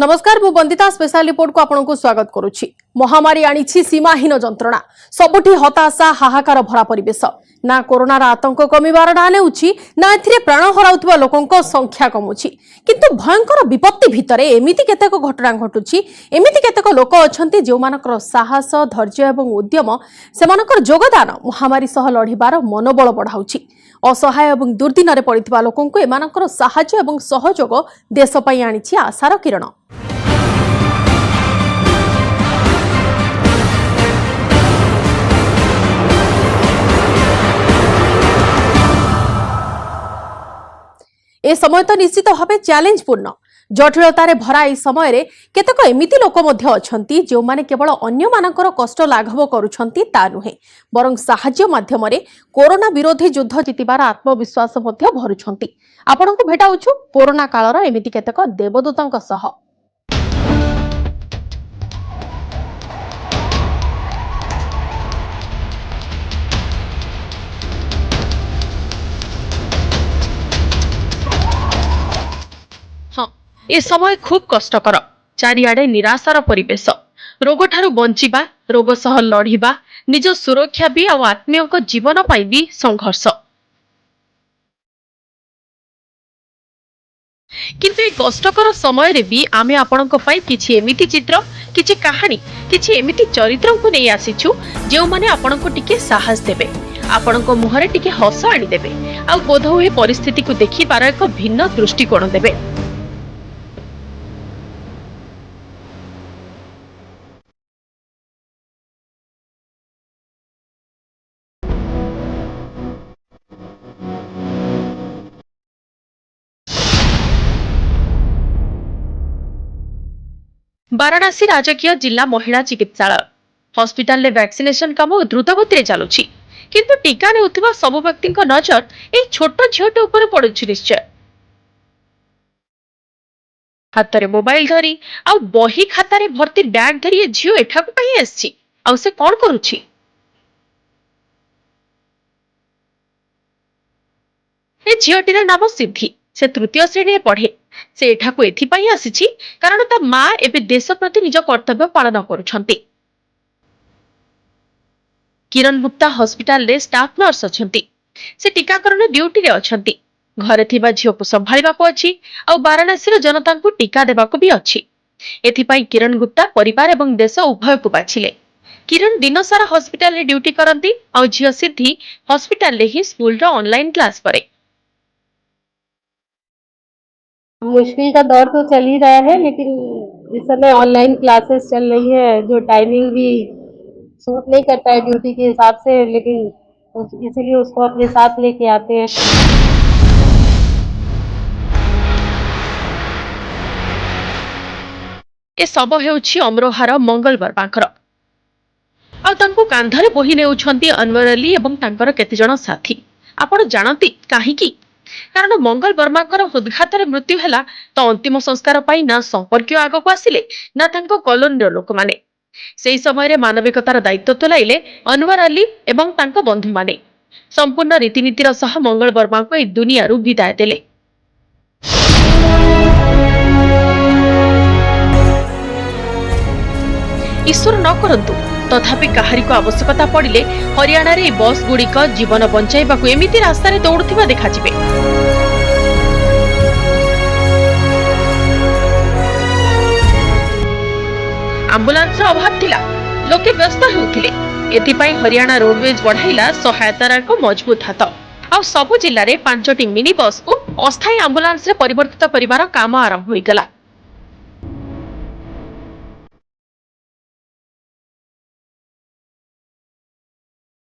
नमस्कार मु Bandita special report को आपन को स्वागत करुछि। महामारी आनिछि सीमाहीन जंत्रणा, सबुठी हताशा हाहाकार भरा परिवेश। ना कोरोनार आतंक कमिबार ना नेउछि ना एथिरे प्राण हराउतबा लोकंक संख्या कमुछि, किंतु भयंकर विपत्ति भितरे एमिति केतेक घटना घटुछि, एमिति केतेक लोक अछंती जे मानकर साहस धैर्य एवं उद्यम सेमानकर योगदान महामारी सह लढिबार मनोबल बढ़ाउछि। असहाय एवं दुर्दिन पड़िथिबा लोकंक एमानकर साहाय्य एवं सहयोग देश पई आनिछि आशार किरण। ए समय तो निश्चित भाव चैलेंजपूर्ण जटिलतार भरा ए समय केतक एमिति लोक मध्य अछंती जो माने केवल अन्य मानकर कष्ट लाघव करुछंती ता नुहे बरं साहाय्य माध्यम कोरोना विरोधी युद्ध जितिबार आत्मविश्वास मध्य भरुछंती। आपनकु भेटाउछु कोरोना कालर एमिति केतक देवदूतंक सह। हाँ, ए समय खूब कष्टकर, चारिआडे निराशार परिवेश, रोग ठारू बंचिबा, रोग सह लढिबा, निज सुरक्षा भी और आत्मीयक जीवन पाई भी संघर्ष। किंतु ए कष्टकर समय रे भी आमे आपनक पाई किछि एमिति चित्र, किछि कहानी, किछि एमिति चरित्र को नै आसीछु जे माने आपनक टिके साहस देबे, आपनक मुहरे टिके हस आनी देबे आ बोध होए परिस्थिति को देखि पार एक भिन्न दृष्टिकोण देबे। वाराणसी राजकीय जिला महिला चिकित्सालय हॉस्पिटल ले वैक्सीनेशन काम द्रुत गति चलुछि, किंतु टीका नेउथिबा सब व्यक्ति नजर ए छोट झियोटे ऊपर पड़ुछि निश्चय। हाथ रे मोबाइल धरी आ बही खाता रे भर्ती बैग धरी ए झियो एठाकु कहीं आछि आ से कोन करूछि। ए झियोटीर नाम सिद्धि, से तृतीय श्रेणी पढ़े। से एठाकु एथिपाई आसीछि कारण ता मां एबे देश प्रति निज कर्तव्य पालन करुछंती। किरण गुप्ता हॉस्पिटल रे स्टाफ नर्स अछंती, से टीकाकरण ड्यूटी रे अछंती। घरे थिबा झियो को संभाळिबा को अछि आ वाराणसी रो जनता को टीका देबा को भी अछि। एथिपाई किरण गुप्ता परिवार एवं देश उभय को बाछिले। किरण दिन सारा हॉस्पिटल रे ड्यूटी करंती आ झियो सिद्धि हॉस्पिटल रे ही स्कूल रो ऑनलाइन क्लास करे। मुश्किल का दौर तो चल ही रहा है, लेकिन इस समय ऑनलाइन क्लासेस चल रही है जो टाइमिंग भी सूट नहीं करता है ड्यूटी के हिसाब से, लेकिन इसीलिए उसको अपने साथ लेके आते हैं। ए सब हेउछि अमरोहार मंगल वर्माकर आ तांको कांधरे बोही नेउछंती अनवर अली एवं तांकर केते जण साथी। आपण जानती काहेकि? कारण मंगल वर्माकर हृदघात मृत्यु हैला तो अंतिम संस्कार पाई ना संपर्क आगक आसिले ना तांको कॉलोनी लोक माने। सेही समय रे मानविकतार दायित्व तुलाइले अनवर अली एवं तांको बंधु माने। संपूर्ण रीतिनीतिर सह मंगल वर्मा को ए दुनिया रु विदाय देले। ईश्वर न करंतु तथापि काहारी को आवश्यकता पड़िले हरियाणा रे बस गुड़िक जीवन बंचाइबा को एमिति रास्ता रे दौड़ुथिबा देखाजिबे। एम्बुलेंस रो अभाव थिला, लोके व्यस्त हेउथिले। एथिपाई हरियाणा रोडवेज बढ़ाइला सहायतार एक मजबूत हाथ आ सबु जिल्ला रे 5टी मिनी बस को अस्थायी एम्बुलेंस रे परिवर्तित करिवार काम आरंभ होई गेला।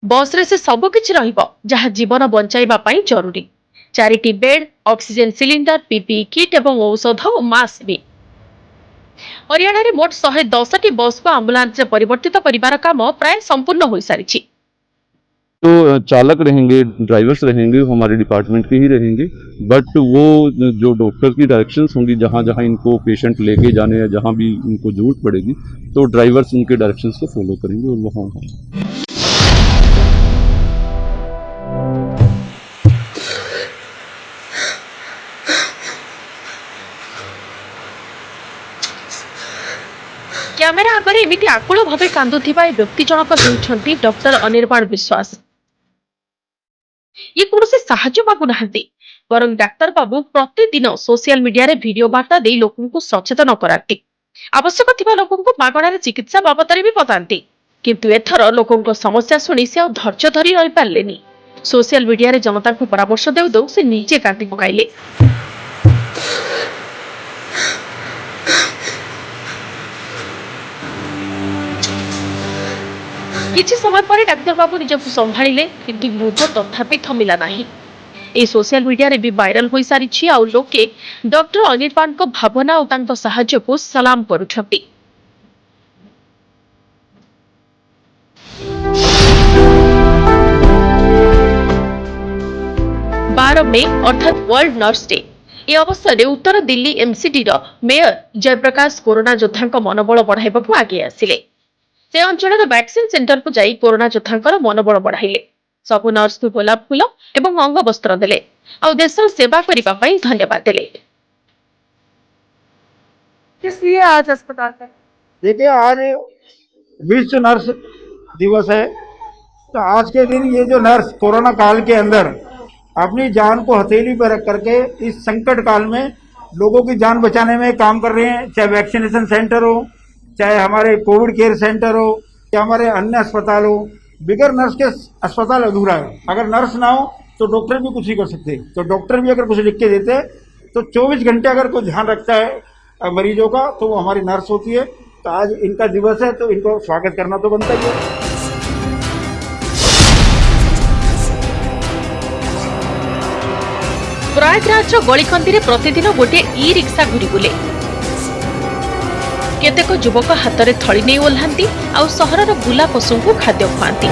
बस रे से सब किछ रहिबो जहा जीवन बंचाइबा पई जरूरी। 4टी bed, oxygen cylinder, PPE kit एवं औषध और मास्क भी। हरियाणा रे मोट 110टी बस को एम्बुलेंस रे परिवर्तित करिवार काम प्राय संपूर्ण होई सारिछि। तो चालक रहेंगे, ड्राइवर्स रहेंगे, हमारे डिपार्टमेंट के ही रहेंगे, बट वो जो डॉक्टर की डायरेक्शंस होंगी जहाँ जहाँ इनको पेशेंट लेके जाने या जहाँ भी इनको जरूरत पड़ेगी तो ड्राइवर्स उनके डायरेक्शंस को फॉलो करेंगे और वहाँ कैमेरा आगे एमती आकुल भाव कांदुवा व्यक्ति जनक होती डॉक्टर अनिर्बाण विश्वास। ये कौन से साहाय्य मागु नाहंती बरं डाक्तर बाबू प्रतिदिन सोशल मीडिया रे वीडियो वार्ता दे लोकन को सचेतन कराती। आवश्यक थिबा लोकन को मागणारे चिकित्सा बाबद भी बताती। किंतु एथर लोकन को समस्या सुनी से धैर्य धरी रही पारलेनी। सोशल मीडिया रे जनता को परामर्श देउ देउ से नीचे काटी पकाइले। किछि समय पर डाक्टर बाबू निजକୁ संभाळिले किंतु मृग तथापि थमिला नाही। ए सोशल मीडिया रे भी वायरल होई सारिछि आ लोके डॉक्टर अनिर्बाण को भावना और तांको सहाय्य को सलाम करूछथि। 12 मई अर्थात वर्ल्ड नर्स डे। ए अवसर में उत्तर Delhi MCD mayor Jayaprakash corona योद्धा मनोबल बढ़ाइबाकू आगे आसिले। से अंचल वैक्सीन सेंटर को जाई कोरोना योद्धा मनोबल बढ़ाइले। सबु नर्स को गोलाप फूल एवं अंग वस्त्र देले और देश सेवा करने पर धन्यवाद देले। किस लिए आज अस्पताल है? देखिए, आज विश्व नर्स दिवस है। तो आज के दिन ये जो नर्स कोरोना काल के अंदर अपनी जान को हथेली पर रख करके इस संकट काल में लोगों की जान बचाने में काम कर रहे हैं, चाहे वैक्सीनेशन सेंटर हो, चाहे हमारे कोविड केयर सेंटर हो, या हमारे अन्य अस्पताल हो। बिगर नर्स के अस्पताल अधूरा है। अगर नर्स ना हो तो डॉक्टर भी कुछ नहीं कर सकते। तो डॉक्टर भी अगर कुछ लिख के देते तो 24 घंटे अगर कोई ध्यान रखता है मरीजों का तो वो हमारी नर्स होती है। तो आज इनका दिवस है तो इनको स्वागत करना तो बनता ही है। प्रयागराज गलिकंदी प्रतिदिन गोटे ई रिक्शा घुरी बुले। केतेक युवक हाथ में थली नहीं ओह्लांती आउ सहरर बुला पशु को खाद्य खुआती।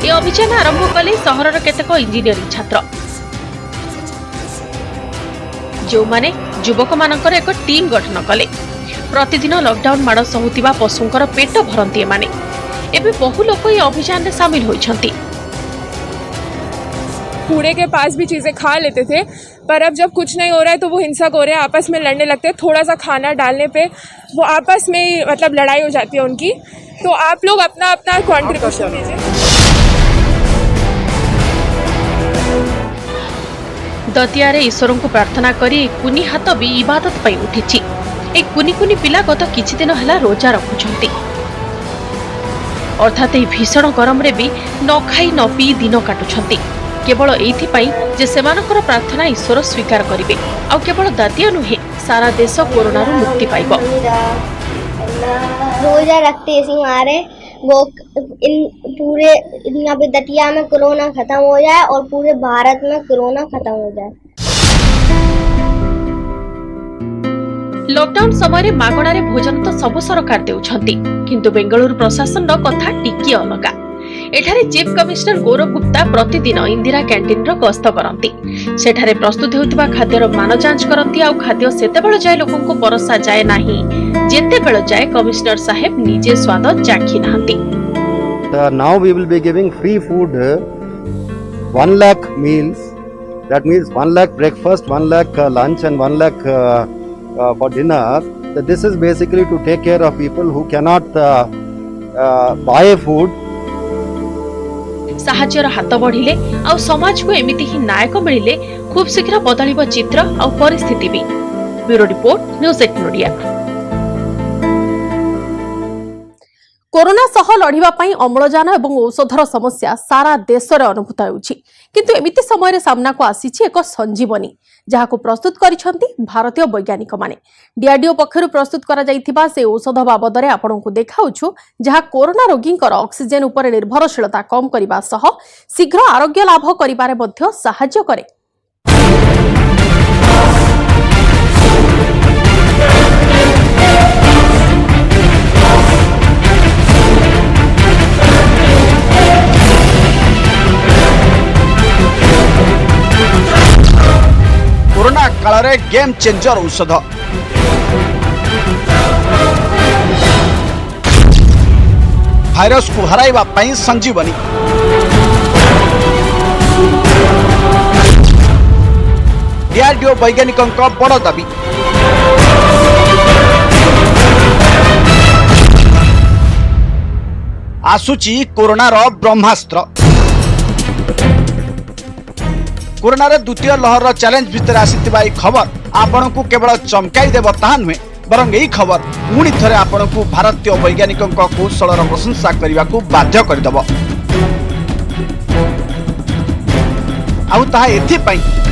ए अभियान आरंभ कले सहरर केतेक इंजीनियरिंग छात्र जो माने युवक मानकर एक टीम गठन कले। प्रतिदिन लॉकडाउन माड़ सहुतिबा पशुंकर पेट भरंती एमाने। एबे बहु लोक ये अभियान में शामिल होइछंती। कूड़े के पास भी चीजें खा लेते थे, पर अब जब कुछ नहीं हो रहा है तो वो हिंसक हो रहे हैं, आपस में लड़ने लगते हैं। थोड़ा सा खाना डालने पे वो आपस में ही मतलब लड़ाई हो जाती है उनकी। तो आप लोग अपना अपना कंट्रीब्यूशन दीजिए। दतिया रे ईश्वर को प्रार्थना करी कुनी हाथ भी इबादत पई उठिछि। एक कुनी कुनी पिला गत किछि दिन हला रोजा रखुछंती। अर्थात यह भीषण गरम रे भी न खाई न पी दिन काटुछंती। केवल एइथिपाई जे सेमानकर प्रार्थना ईश्वर स्वीकार करिवे। आ केवल दातिया नुहे सारा देश कोरोना रू मुक्ति पाइबो। रोजा रखते हमारे वो पूरे दतिया में कोरोना खत्म हो जाए और पूरे भारत में कोरोना खत्म हो जाए। लॉकडाउन समय मागणारे भोजन तो सब सरकार देउछंती, किंतु बेंगलुरु प्रशासन कथा टिकी अलगा। एठारे चीफ कमिश्नर गौरव गुप्ता प्रतिदिन इंदिरा कैंटीन गस्त करती। सेठारे प्रस्तुत होतिबा खाद्यर मान जांच करती आ खाद्य सेतेबेଳ जाय लोकन को परसा जाय नाही जेतेबेळ जाय कमिश्नर साहेब निजे स्वाद चाखी नाहंती। Now we will be giving free food 1 lakh meals. That means 1 lakh breakfast, 1 lakh lunch and 1 lakh for dinner. This is basically to take care of people who cannot buy food. साहाଯ୍यर हाथ बढ़िले आ समाज को एमिति ही नायक मिलिले खूब शीघ्र बदलिबो चित्र आ परिस्थिति भी। Bureau report news 18 Odia. Corona सह लढ़िबा पई अम्लजान एवं औषधर समस्या सारा देश रे अनुभूत होउछि, किंतु एमिति समय रे सामना को आसीछि एक संजीवनी जहाको प्रस्तुत करिसंती भारतीय वैज्ञानिक माने। डीआरडीओ पक्षरु प्रस्तुत करा जाइथिबा से औषध बाबद रे आपनकु देखाउछु जहा कोरोना रोगींकर ऑक्सीजन उपर निर्भरशीलता कम करिबा सह शीघ्र आरोग्य लाभ करिबारे मध्ये सहाय्य करे। कोरोना काल रे गेम चेंजर औषध भाइरस को हराइबा पई संजीवनी। डीआरडीओ वैज्ञानिकों बड़ दाबी। आसुची कोरोनार ब्रह्मास्त्र। कोरोनार द्वितीय लहर चैलेंज भितर आसी खबर आपण को केवल चमकाई देव ताहा नुहे बरं यही खबर पुणी थे आपण को भारतीय वैज्ञानिकों कौशलर प्रशंसा करने को बाध्य करदेव।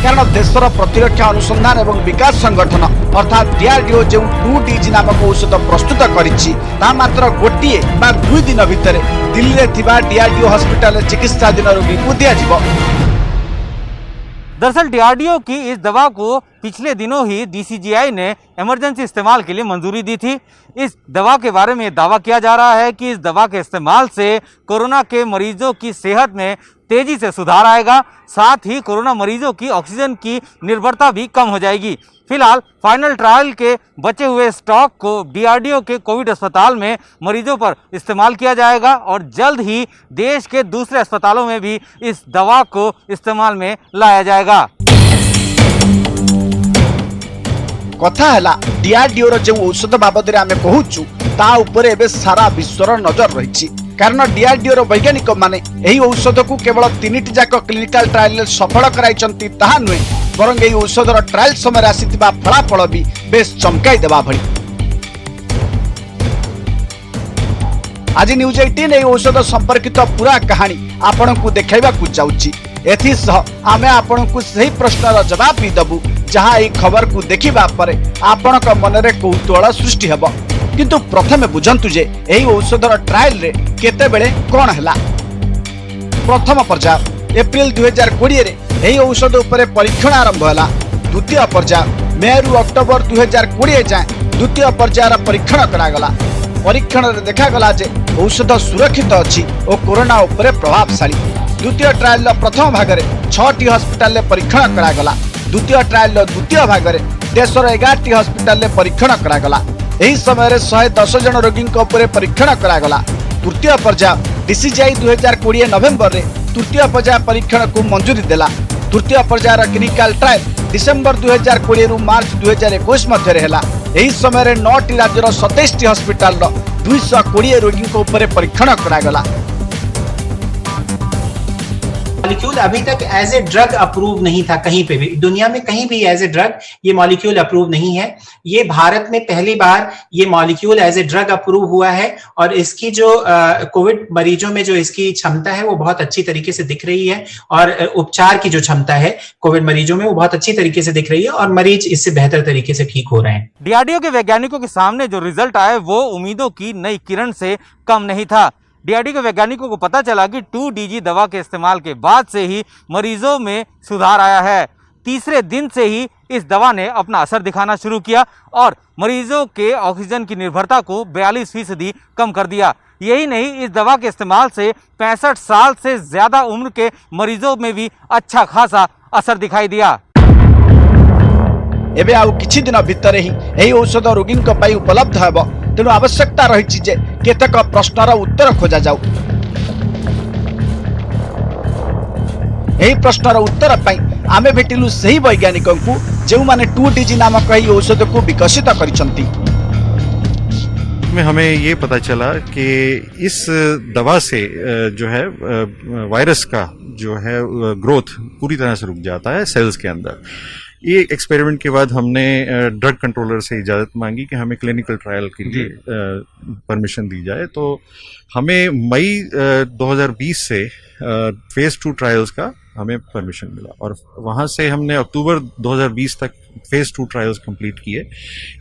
कारण देशर प्रतिरक्षा अनुसंधान एवं विकास संगठन अर्थात डीआरडीओ जो 2DG नामक औषध प्रस्तुत करिछि ता मात्र गोटिए बा 2 दिन भितर दिल्ली रे थिबा डीआरडीओ हॉस्पिटल चिकित्साधीन रोगी को दिया जिवो। दरअसल डीआरडीओ की इस दवा को पिछले दिनों ही डीसीजीआई ने इमरजेंसी इस्तेमाल के लिए मंजूरी दी थी। इस दवा के बारे में दावा किया जा रहा है कि इस दवा के इस्तेमाल से कोरोना के मरीजों की सेहत में तेजी से सुधार आएगा, साथ ही कोरोना मरीजों की ऑक्सीजन की निर्भरता भी कम हो जाएगी। फिलहाल फाइनल ट्रायल के बचे हुए स्टॉक को डीआरडीओ के कोविड अस्पताल में मरीजों पर इस्तेमाल किया जाएगा और जल्द ही देश के दूसरे अस्पतालों में भी इस दवा को इस्तेमाल में लाया जाएगा। कथा है डीआरडीओ जो औषध बाबद आम कहूचु ता उपरे एबे सारा विश्वर नजर रही। कारण डीआरडीओ वैज्ञानिक माने यही औषध को केवल 3टी जाक क्लिनिकल ट्रायल सफल कराइछंती ताहा नुहे बरं यही औषधर ट्रायल समय आसीथिबा फलाफल भी बेस चमकाई देबा भली। आज न्यूज 18 यही औषध संपर्कित पूरा कहानी आपण को देखाइबा को जाउची। एथिसह आमे आपण को सही प्रश्नर जवाब भी दबु जहां এই खबर को देखिबा परे आपणक मनरे कौतूहल सृष्टि हेबो। किंतु प्रथमे बुझंतु जे एही औषधर ट्रायल रे केते बेले कोन हला। प्रथम पर्याय एप्रिल 2020 रे एही औषध उपरे परीक्षण आरंभ हला। द्वितीय पर्याय मई रु अक्टोबर 2020 जाए द्वितीय पर्यायर परीक्षण करा गला। परीक्षण रे देखा गला जे औषध सुरक्षित अछि और कोरोना उपरे प्रभावशाली। द्वितीय ट्रायल प्रथम भाग रे 6टी हॉस्पिटल रे परीक्षण करा गला। द्वितीय ट्रायल द्वितीय भाग रे देशर 11टी हॉस्पिटल रे परीक्षण करा गला। एही समय 110 जन रोगी परीक्षण करागला। तृतीय पर्याय डीसीजीआई 2020 नवेम्बर रे तृतीय पर्याय परीक्षण को मंजूरी देला। तृतीय पर्यायर क्लिनिकल ट्रायल डिसेम्बर 2020 रु मार्च 2021 मध्य हेला। एही समय 9टी राज्यर 27टी हॉस्पिटल 220 रोगी परीक्षण करागला। मॉलिक्यूल अभी तक एज ए ड्रग अप्रूव नहीं था कहीं पे भी, दुनिया में कहीं भी एज ए ड्रग ये मॉलिक्यूल अप्रूव नहीं है। ये भारत में पहली बार ये molecule as a drug approve हुआ है और इसकी जो कोविड मरीजों में जो इसकी क्षमता है वो बहुत अच्छी तरीके से दिख रही है और उपचार की जो क्षमता है कोविड मरीजों में वो बहुत अच्छी तरीके से दिख रही है और मरीज इससे बेहतर तरीके से ठीक हो रहे हैं। डीआरडीओ के वैज्ञानिकों के सामने जो रिजल्ट आए वो उम्मीदों की नई किरण से कम नहीं था। डीआरडीओ के वैज्ञानिकों को पता चला कि 2DG दवा के इस्तेमाल के बाद से ही मरीजों में सुधार आया है। तीसरे दिन से ही इस दवा ने अपना असर दिखाना शुरू किया और मरीजों के ऑक्सीजन की निर्भरता को 42% कम कर दिया। यही नहीं, इस दवा के इस्तेमाल से 65 साल से ज्यादा उम्र के मरीजों में भी अच्छा खासा असर दिखाई दिया। एबे आउ किछि दिन भितर ही एही औषध रोगी पई उपलब्ध हेबो, तेणु आवश्यकता रही जे केतक प्रश्नर उत्तर खोजा जाऊ। एही प्रश्नर उत्तर पई आमे भेटिलु सही वैज्ञानिकों को जो माने 2DG नामक एही औषध को विकसित करिसंती। में हमें ये पता चला कि इस दवा से जो है वायरस का जो है ग्रोथ पूरी तरह से रुक जाता है सेल्स के अंदर। ये एक्सपेरिमेंट के बाद हमने ड्रग कंट्रोलर से इजाज़त मांगी कि हमें क्लिनिकल ट्रायल के लिए परमिशन दी जाए। तो हमें मई 2020 से फेज़ 2 ट्रायल्स का हमें परमिशन मिला और वहाँ से हमने अक्टूबर 2020 तक फेज़ 2 ट्रायल्स कंप्लीट किए,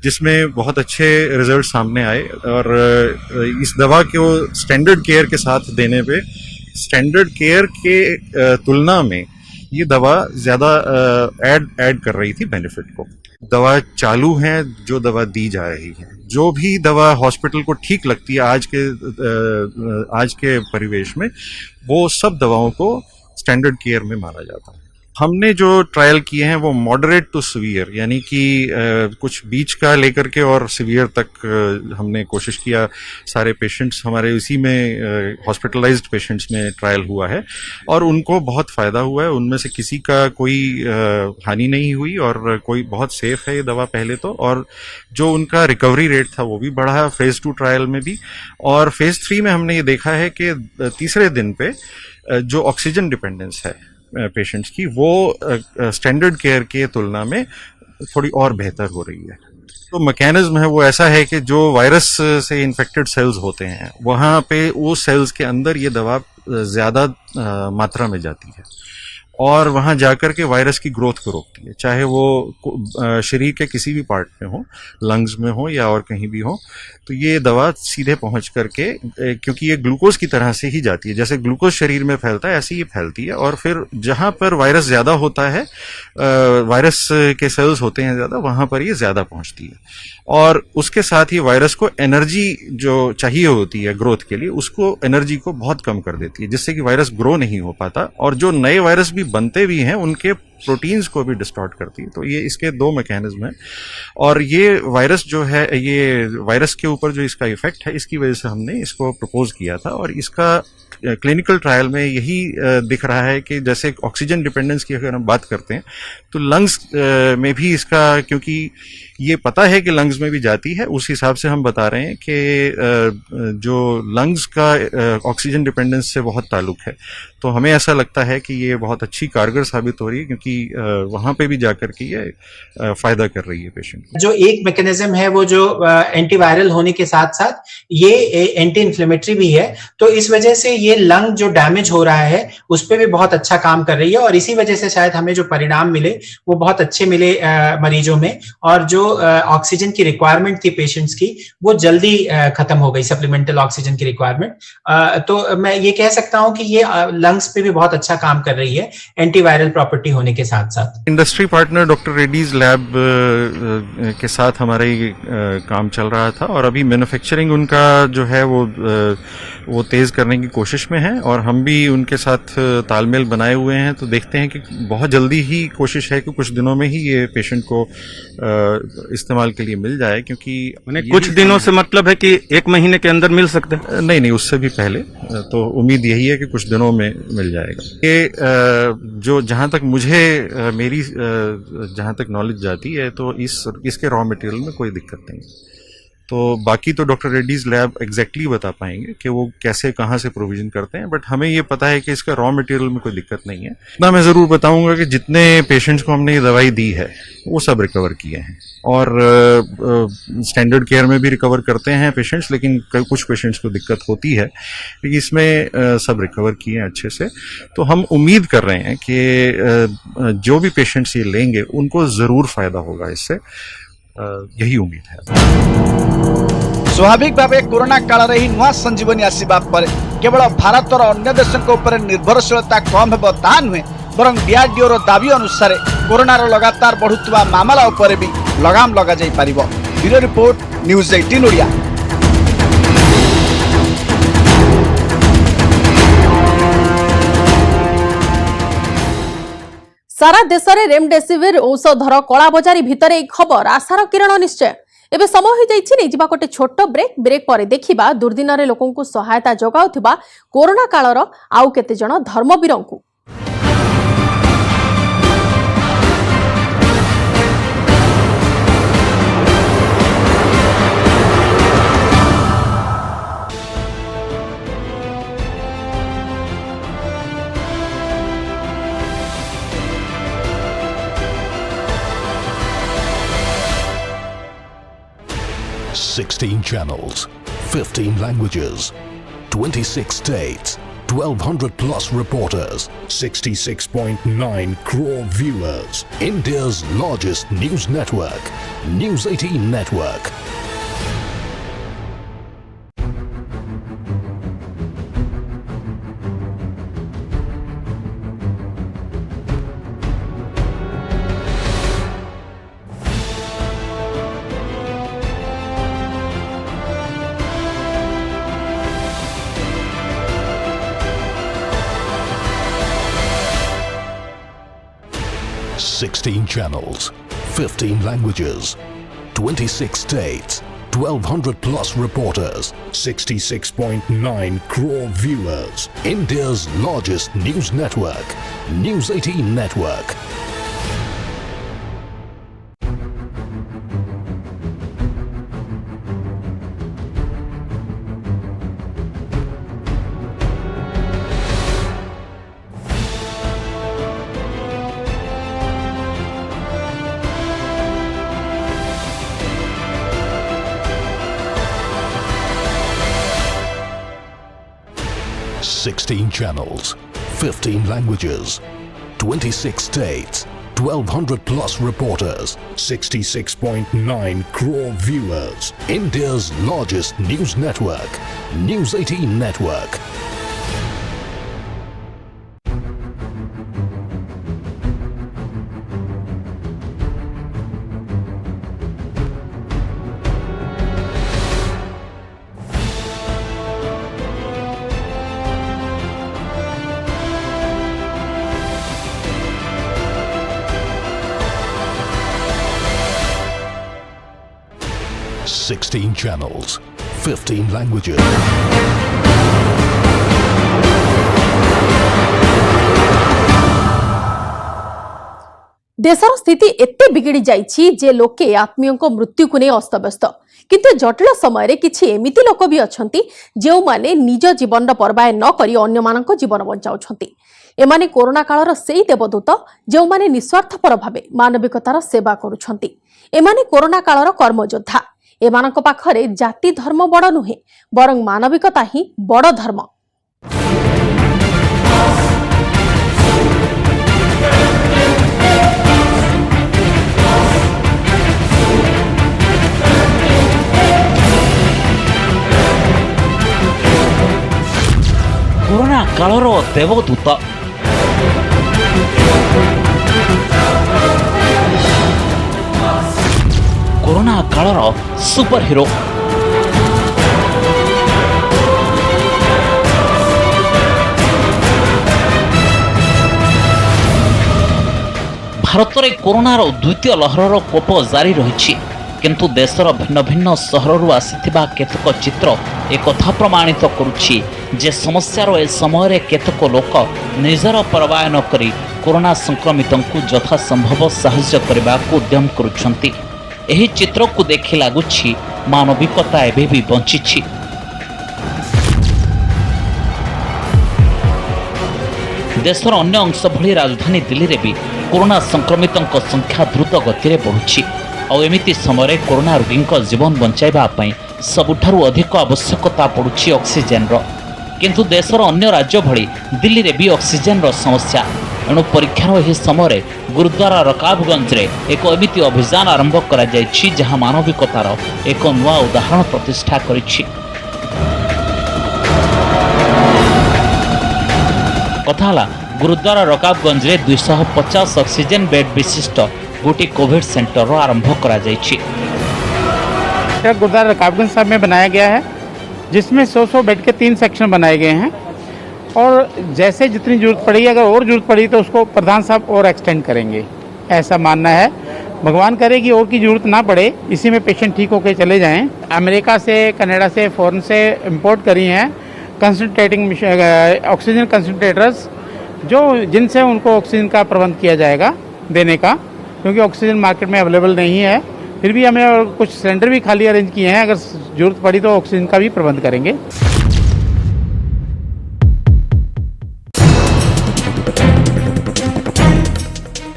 जिसमें बहुत अच्छे रिजल्ट सामने आए। और इस दवा को स्टैंडर्ड केयर के साथ देने पे स्टैंडर्ड केयर के तुलना में ये दवा ज़्यादा ऐड कर रही थी बेनिफिट को। दवा चालू है, जो दवा दी जा रही है, जो भी दवा हॉस्पिटल को ठीक लगती है आज के परिवेश में, वो सब दवाओं को स्टैंडर्ड केयर में माना जाता है। हमने जो ट्रायल किए हैं वो मॉडरेट टू सीवियर, यानी कि कुछ बीच का लेकर के और सीवियर तक हमने कोशिश किया। सारे पेशेंट्स हमारे इसी में हॉस्पिटलाइज्ड पेशेंट्स में ट्रायल हुआ है और उनको बहुत फ़ायदा हुआ है। उनमें से किसी का कोई हानि नहीं हुई और कोई बहुत सेफ है ये दवा पहले तो, और जो उनका रिकवरी रेट था वो भी बढ़ा फेज़ 2 ट्रायल में भी। और फेज़ 3 में हमने ये देखा है कि तीसरे दिन पे जो ऑक्सीजन डिपेंडेंस है पेशेंट्स की वो स्टैंडर्ड केयर के तुलना में थोड़ी और बेहतर हो रही है। तो मैकेनिज्म है वो ऐसा है कि जो वायरस से इन्फेक्टेड सेल्स होते हैं वहाँ पे वो सेल्स के अंदर ये दवा ज़्यादा मात्रा में जाती है और वहाँ जाकर के वायरस की ग्रोथ को रोकती है, चाहे वो शरीर के किसी भी पार्ट में हो, लंग्स में हो या और कहीं भी हो। तो ये दवा सीधे पहुँच करके, क्योंकि ये ग्लूकोज की तरह से ही जाती है, जैसे ग्लूकोज शरीर में फैलता है ऐसे ही फैलती है, और फिर जहाँ पर वायरस ज़्यादा होता है, वायरस के सेल्स होते हैं ज़्यादा, वहाँ पर ये ज़्यादा पहुँचती है। और उसके साथ ही वायरस को एनर्जी जो चाहिए होती है ग्रोथ के लिए, उसको एनर्जी को बहुत कम कर देती है, जिससे कि वायरस ग्रो नहीं हो पाता, और जो नए वायरस भी बनते भी हैं उनके प्रोटीन्स को भी डिस्टॉर्ट करती है। तो ये इसके 2 मैकेनिज्म हैं, और ये वायरस जो है, ये वायरस के ऊपर जो इसका इफेक्ट है, इसकी वजह से हमने इसको प्रपोज किया था। और इसका क्लिनिकल ट्रायल में यही दिख रहा है कि जैसे ऑक्सीजन डिपेंडेंस की अगर हम बात करते हैं तो लंग्स में भी इसका, क्योंकि ये पता है कि लंग्स में भी जाती है, उस हिसाब से हम बता रहे हैं कि जो लंग्स का ऑक्सीजन डिपेंडेंस से बहुत ताल्लुक है। तो हमें ऐसा लगता है कि ये बहुत अच्छी कारगर साबित हो रही है, क्योंकि वहाँ पे भी जाकर के ये फायदा कर रही है पेशेंट को। जो एक मैकेनिज्म है वो जो एंटीवायरल होने के साथ साथ ये एंटी इन्फ्लेमेटरी भी है, तो इस वजह से ये लंग जो डैमेज हो रहा है उस पर भी बहुत अच्छा काम कर रही है, और इसी वजह से शायद हमें जो परिणाम मिले वो बहुत अच्छे मिले मरीजों में, और जो ऑक्सीजन की रिक्वायरमेंट थी पेशेंट्स की वो जल्दी खत्म हो गई, सप्लीमेंटल ऑक्सीजन की रिक्वायरमेंट। तो मैं ये कह सकता हूं कि ये लंग्स पे भी बहुत अच्छा काम कर रही है एंटीवायरल प्रॉपर्टी होने के साथ साथ। Industry partner doctor Reddy's lab के साथ हमारा ये काम चल रहा था, और अभी मैन्युफैक्चरिंग उनका जो है वो तेज करने की कोशिश में है, और हम भी उनके साथ तालमेल बनाए हुए हैं। तो देखते हैं कि बहुत जल्दी ही कोशिश है कि कुछ दिनों में ही ये पेशेंट को इस्तेमाल के लिए मिल जाए, क्योंकि कुछ दिनों से मतलब है कि 1 महीने के अंदर मिल सकते हैं? नहीं, उससे भी पहले। तो उम्मीद यही है कि कुछ दिनों में मिल जाएगा। ये जो जहाँ तक मुझे मेरी जहाँ तक नॉलेज जाती है तो इसके रॉ मटेरियल में कोई दिक्कत नहीं है। तो बाकी तो डॉक्टर रेड्डीज लैब एग्जैक्टली बता पाएंगे कि वो कैसे कहाँ से प्रोविजन करते हैं, बट हमें ये पता है कि इसका रॉ मटेरियल में कोई दिक्कत नहीं है। इतना मैं ज़रूर बताऊंगा कि जितने पेशेंट्स को हमने ये दवाई दी है वो सब रिकवर किए हैं, और स्टैंडर्ड केयर में भी रिकवर करते हैं पेशेंट्स, लेकिन कुछ पेशेंट्स को दिक्कत होती है, लेकिन इसमें सब रिकवर किए हैं अच्छे से। तो हम उम्मीद कर रहे हैं कि जो भी पेशेंट्स ये लेंगे उनको ज़रूर फ़ायदा होगा इससे, यही उम्मीद है। स्वाभाविक भाव कोरोना काल रे ही नुआ संजीवनी आसीबा पर केवल भारत और अन्य देशों के ऊपर निर्भरशीलता कम हेबो ता नुहे, बरं डीआरडीओ रो दाबी अनुसार कोरोना रो लगातार बढ़ुतबा मामला ऊपर भी लगाम लगा जाई परिबो। Bureau report, news 18 Odia. सारा देश में रेमडेसिविर औषधर कलाबजारी भितर एक खबर आशार किरण निश्चय। एबे समय हो जाइछि नै जिबा गोटे छोट ब्रेक पर देखिबा दुर्दिन रे लोकन को सहायता जगाउथिबा कोरोना कालर आउ केते जण धर्मवीरन को। $16 channels, 15 languages, 26 states, 1,200 plus reporters, 66.9 crore viewers. India's largest news network, News 18 Network. 16 channels, 15 languages, 26 states, 1200 plus reporters, 66.9 crore viewers. India's largest news network, News 18 Network. Sixteen channels, 15 languages, 26 states, 1200 plus reporters, 66.9 crore viewers. India's largest news network, News 18 Network. Sixteen channels, 15 languages. देशर स्थिति एते बिगिड़ी जाइछि जे लोके आत्मीयों मृत्यु को नहीं अस्तव्यस्त किंतु जटिल समय किछि एमिति लोक भी अछंती जेउ माने निज जीवन परवाह न करी अन्य मानक जीवन बंचाउछंती। एमाने कोरोना कालर सेई देवदूत जेउ माने निस्वार्थपर भावे मानविकतार सेवा करूछंती। एमाने कोरोना कालर कर्मयोद्धा। एमानक पाखरे जाति धर्म बड़ नुहे बरं मानविकता ही बड़ धर्म। कोरोना कालर देवदूत कोरोना कालर सुपर हिरो भारत में कोरोनार द्वितीय लहर कोप जारी रही किंतु देशर भिन्न भिन्न सहरु आसीथिबा केतक चित्र एक कथा प्रमाणित करुछि जे समस्यार ए समय केतक लोक निजर परवाह न करी कोरोना संक्रमितों को यथा संभव साहाय्य करने को उद्यम करुछंती। एही चित्र को देखि लागुछि मानविकता एबे भी बंचिछि। देशर अन्य अंश भली राजधानी दिल्ली रे भी कोरोना संक्रमितों संख्या द्रुत गति में बढ़ुछि और एमिति समय कोरोना रोगी जीवन बंचाइबा पई सबुठारु अधिक आवश्यकता पड़ुछि ऑक्सीजन रो। किंतु देशर अन्य राज्य भली दिल्ली रे भी ऑक्सीजन रो समस्या एणु परीक्षार एही समय गुरुद्वारा रकाबगंज रे एक एमिति अभियान आरंभ करा जायछि जहां मानविकतार एक नुआ उदाहरण प्रतिष्ठा करिछि। कथाला गुरुद्वारा रकाबगंज रे 250 ऑक्सीजन बेड विशिष्ट गोटी कोविड सेंटर आरंभ करा जायछि। गुरुद्वारा रकाबगंज साहब में बनाया गया है जिसमें 100 बेड के 3 सेक्शन बनाए गए हैं और जैसे जितनी जरूरत पड़ेगी अगर और जरूरत पड़ी तो उसको प्रधान साहब और एक्सटेंड करेंगे, ऐसा मानना है। भगवान करे कि और की जरूरत ना पड़े, इसी में पेशेंट ठीक होकर चले जाएं। अमेरिका से, कनाडा से, फॉरेन से इंपोर्ट करी हैं कंसंट्रेटिंग ऑक्सीजन कंसंट्रेटर्स जो जिनसे उनको ऑक्सीजन का प्रबंध किया जाएगा देने का, क्योंकि ऑक्सीजन मार्केट में अवेलेबल नहीं है। फिर भी हमने और कुछ सिलेंडर भी खाली अरेंज किए हैं, अगर जरूरत पड़ी तो ऑक्सीजन का भी प्रबंध करेंगे।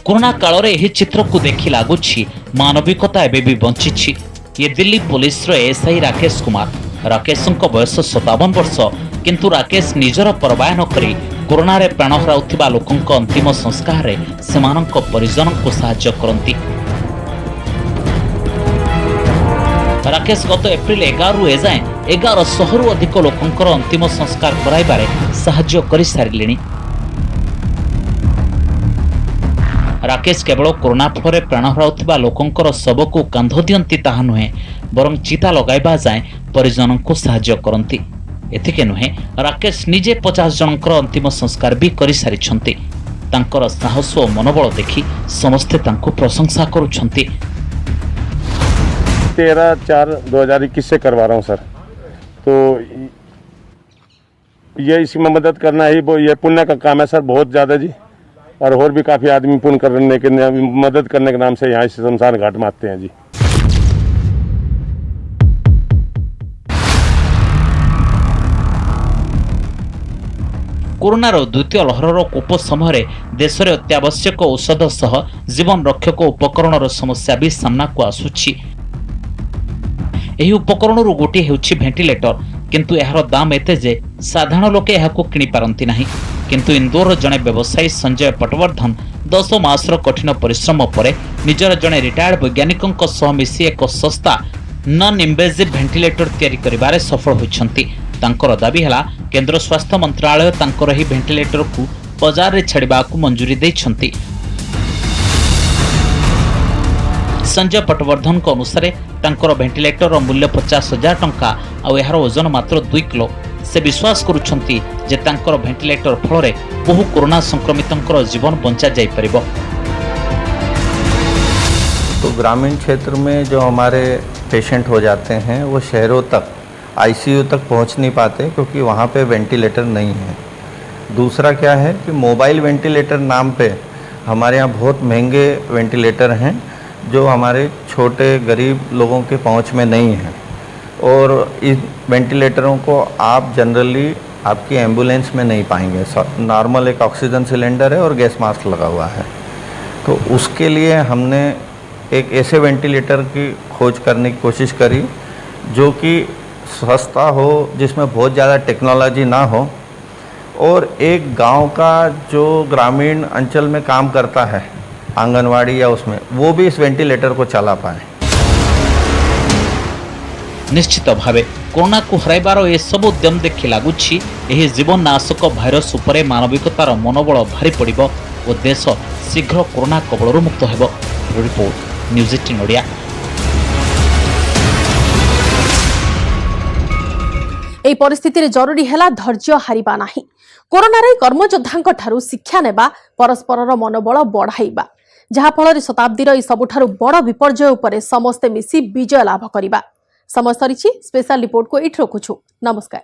कोरोना काल रे एही चित्र को देखि लागुछि मानविकता एबे भी बंचिछि। ये दिल्ली पुलिस रो एसआई राकेश कुमार। राकेशଙ୍କ बयस 57 वर्ष किंतु राकेश निजर परवाह न करी कोरोना रे प्राण हराउथिबा लोकଙ୍କ अंतिम संस्कार रे सेमानଙ୍କ परिजनଙ୍କୁ साहाय्य करंती। राकेश गत एप्रिल 11 रु एजाए 1100 रु अधिक लोकଙ୍କର अंतिम संस्कार कराइबारे साहाय्य करि सारिलेनी। राकेश केवल कोरोना फल प्राण हराउथिबा लोकଙ୍କର शवକୁ कांध दियंती ताहा नुहे बरं चिता लगाइबा जाए परिजन को साहाय्य करंती। एथिके नुहे राकेश निजे 50 जनकर अंतिम संस्कार भी करि सारिछंती। तांकर साहस और मनोबल देखि समस्ते तांको प्रशंसा करुछंती। 13/4/2021 से करवा रहा हूँ सर, तो ये इसी में मदद करना ही वो ये पुण्य का काम है सर, बहुत ज़्यादा जी। और भी काफ़ी आदमी पुण्य करने के मदद करने के नाम से यहाँ से शमशान घाट में आते हैं जी। कोरोनार द्वितीय लहरर कोप समय देश में अत्यावश्यक औषध सह जीवन रक्षक उपकरण समस्या भी सामना को आसुछि। एही उपकरण गोटे हेउछि वेंटिलेटर, किंतु एहार दाम एते जे साधारण लोके एहाको किनि पारंती नाही। किंतु इंदौर जड़े व्यवसायी संजय पटवर्धन 10 मासर कठिन परिश्रम पर निजर जड़े रिटायर्ड वैज्ञानिकों सह मिसी एक सस्ता नॉन इन्वेजिव वेंटिलेटर तैयारी करिबारे सफल होइछंती। तांकर दाबी हला केंद्र स्वास्थ्य मंत्रालय तांकर ही वेंटिलेटर को बाजार रे छाड़बाकू मंजूरी दैछंती। संजय पटवर्धन को अनुसार तांकर वेंटिलेटर मूल्य 50,000 टंका और यार ओजन मात्र 2 किलो। से विश्वास करुछंती जे तांकर वेंटिलेटर फल बहु कोरोना संक्रमितंकर जीवन बंचा जाई परिबो। तो ग्रामीण क्षेत्र में जो हमारे पेशेंट हो जाते हैं वो शहरों तक आईसीयू तक पहुंच नहीं पाते क्योंकि वहाँ पे वेंटिलेटर नहीं है। दूसरा क्या है कि मोबाइल वेंटिलेटर नाम पे हमारे यहाँ बहुत महंगे वेंटिलेटर हैं जो हमारे छोटे गरीब लोगों के पहुंच में नहीं है। और इस वेंटिलेटरों को आप जनरली आपकी एम्बुलेंस में नहीं पाएंगे। नॉर्मल एक ऑक्सीजन सिलेंडर है और गैस मास्क लगा हुआ है। तो उसके लिए हमने एक ऐसे वेंटिलेटर की खोज करने की कोशिश करी जो कि सस्ता हो, जिसमें बहुत ज़्यादा टेक्नोलॉजी ना हो और एक गांव का जो ग्रामीण अंचल में काम करता है आंगनवाड़ी या उसमें, वो भी इस वेंटिलेटर को चला पाए। निश्चित भावे कोरोना को हराइबार ए सब उद्यम देखि लागुछि एही जीवन नाशक भाइरस उपरे मानविकतार मनोबल भारी पड़िबो और देश शीघ्र कोरोना कबलरू मुक्त हेबो। Report news 18 Odia. एही परिस्थिति जरूरी है धैर्य हारिबा नाही। कोरोनार कर्मयोद्धांक ठारू शिक्षा नेबा, परस्परर मनोबल बढ़ाइबा, जहाफल शताब्दीर सबुठारू बड़ विपर्यय उपरे समस्ते मिसी विजय लाभ करिबा। समय सरीछि। स्पेशल रिपोर्ट को इठ रखुछु। नमस्कार।